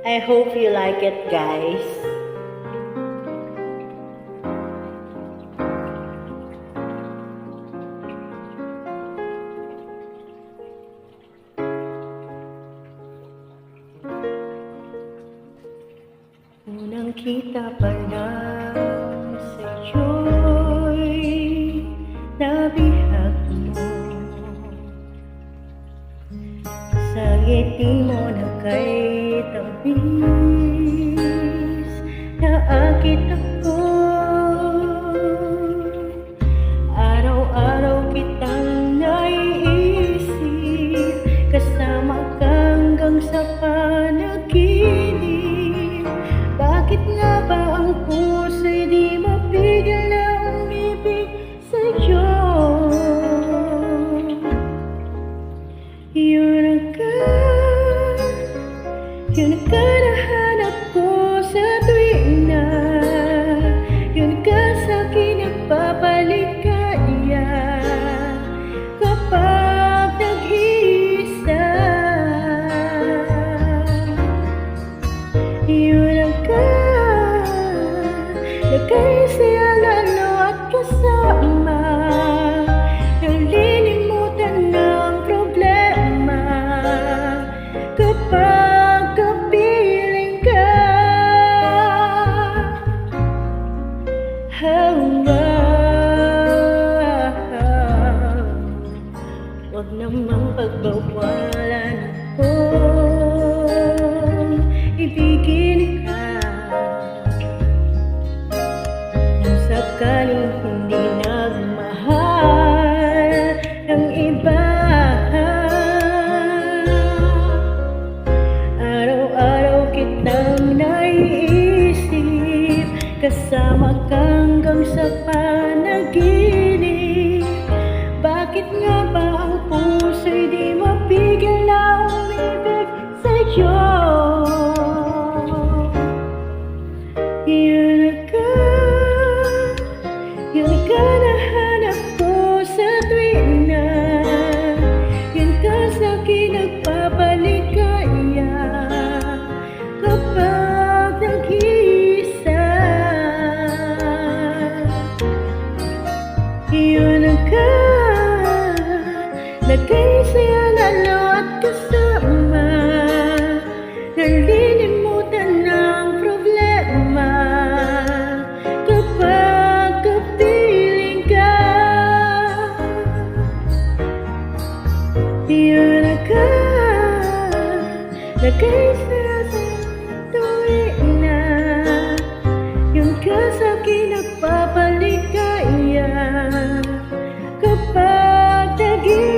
I hope you like it, guys. Unang kita pa lang sa'yo'y nabihag mo. Sa ngiti mo na kay tamis, naakit ako. Araw-araw kitang naiisip, kasama ka hanggang sa panaginip. Bakit nga ba ang puso'y di mapigil na umibig sa'yo? Yun ka nahanap ko sa tuwing na yun ka sa'kin nagpapaligaya kapag nag-iisa. Yun ka nagkaisiya lalo at kasama, nalilimutan ng problema kapag kapiling ka. Huwag namang pagbawalan akong ibigin ka. Nang sakaling hindi nagmahal ng iba, araw-araw kitang naiisip, kasama ka hanggang sa panaginip. Bakit nga ba ang puso'y di mapigil na umibig sa'yo? Yun ka nahanap ko sa tuwing na yun ka sa'kin nagpapaligaya kapag nag-iisa. Yun ka nagkaisiya lalo at kasama, nalilimutan ng problema kapag kapiling ka. Yun ka nagkaisiya sa tuwing na yun ka sa'kin nagpapaligaya kapag nag-iisa.